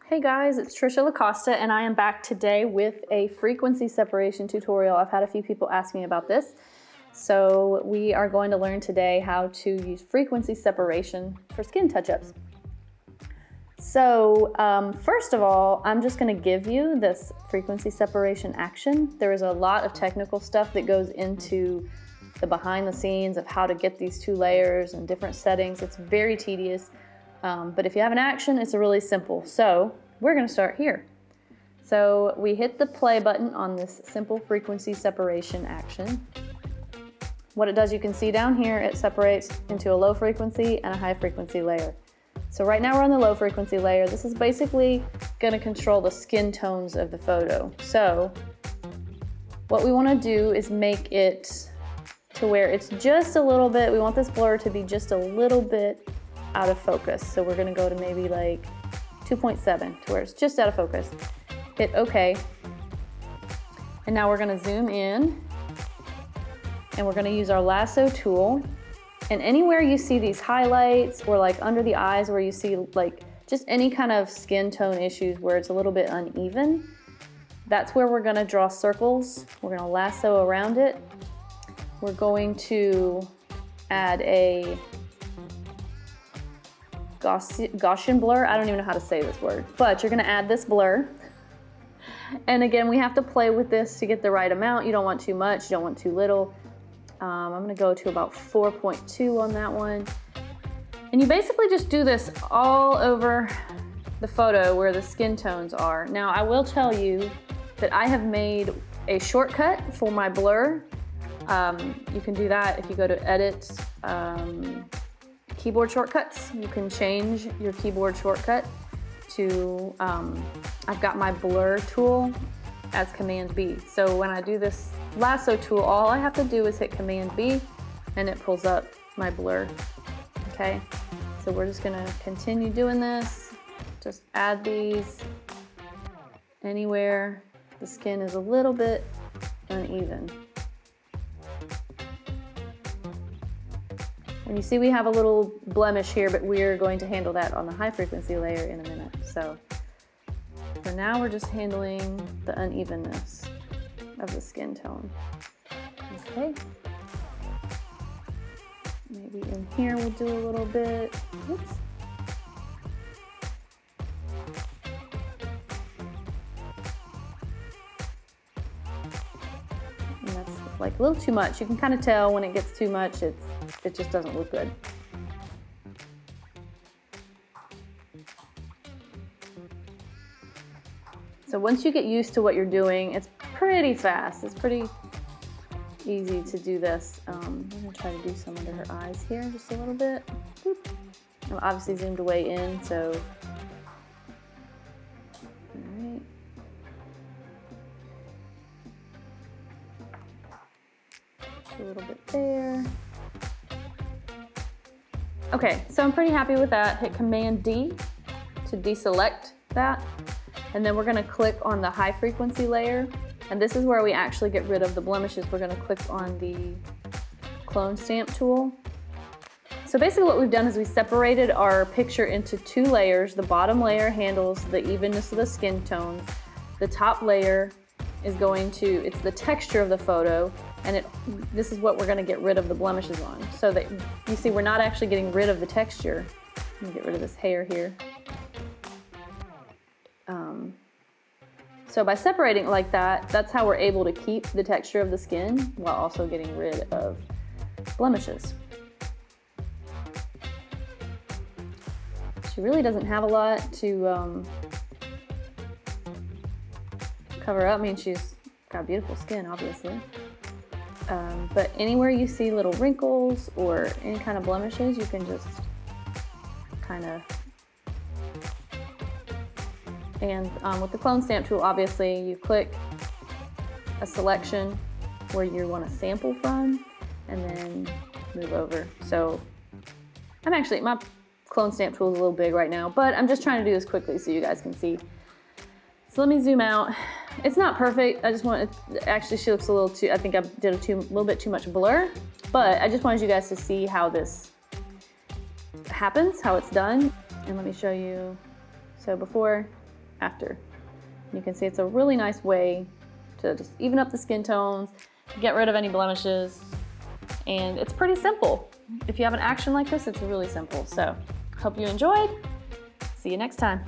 Hey guys, it's Trisha Lacosta and I am back today with a frequency separation tutorial. I've had a few people ask me about this. So we are going to learn today how to use frequency separation for skin touch-ups. So first of all, I'm just going to give you this frequency separation action. There is a lot of technical stuff that goes into the behind the scenes of how to get these two layers and different settings. It's very tedious. But if you have an action, it's really simple. So we're going to start here. So we hit the play button on this simple frequency separation action. What it does, you can see down here, it separates into a low frequency and a high frequency layer. So right now we're on the low frequency layer. This is basically going to control the skin tones of the photo. So what we want to do is make it to where it's just a little bit, we want this blur to be just a little bit out of focus. So we're going to go to maybe like 2.7 to where it's just out of focus. Hit OK. And now we're going to zoom in and we're going to use our lasso tool. And anywhere you see these highlights or like under the eyes where you see like just any kind of skin tone issues where it's a little bit uneven, that's where we're going to draw circles. We're going to lasso around it. We're going to add a Gaussian blur. I don't even know how to say this word, but you're going to add this blur. And again, we have to play with this to get the right amount. You don't want too much, you don't want too little. I'm going to go to about 4.2 on that one. And you basically just do this all over the photo where the skin tones are. Now, I will tell you that I have made a shortcut for my blur. You can do that if you go to Edit, Keyboard Shortcuts. You can change your keyboard shortcut to, I've got my blur tool as Command B. So when I do this lasso tool, all I have to do is hit Command B and it pulls up my blur. Okay, so we're just gonna continue doing this. Just add these anywhere the skin is a little bit uneven. And you see we have a little blemish here, but we're going to handle that on the high frequency layer in a minute. So for now, we're just handling the unevenness of the skin tone. Okay. Maybe in here we'll do a little bit. Oops. And that's like a little too much. You can kind of tell when it gets too much, it just doesn't look good. So once you get used to what you're doing, it's pretty fast. It's pretty easy to do this. I'm gonna try to do some under her eyes here, just a little bit. Boop. I'm obviously zoomed way in, so. All right. A little bit there. Okay, so I'm pretty happy with that. Hit Command D to deselect that. And then we're gonna click on the high frequency layer. And this is where we actually get rid of the blemishes. We're gonna click on the clone stamp tool. So basically what we've done is we separated our picture into two layers. The bottom layer handles the evenness of the skin tone. The top layer is it's the texture of the photo. And this is what we're gonna get rid of the blemishes on. So that you see we're not actually getting rid of the texture. Let me get rid of this hair here. So by separating it like that, that's how we're able to keep the texture of the skin while also getting rid of blemishes. She really doesn't have a lot to cover up. I mean, she's got beautiful skin, obviously. But anywhere you see little wrinkles or any kind of blemishes, you can just kind of. And with the clone stamp tool, obviously, you click a selection where you want to sample from and then move over. So my clone stamp tool is a little big right now, but I'm just trying to do this quickly so you guys can see. So let me zoom out. It's not perfect. Actually, she looks a little too, I think I did a little bit too much blur, but I just wanted you guys to see how this happens, how it's done. And let me show you. So before after. You can see it's a really nice way to just even up the skin tones, get rid of any blemishes, and it's pretty simple. If you have an action like this, it's really simple. So, hope you enjoyed. See you next time.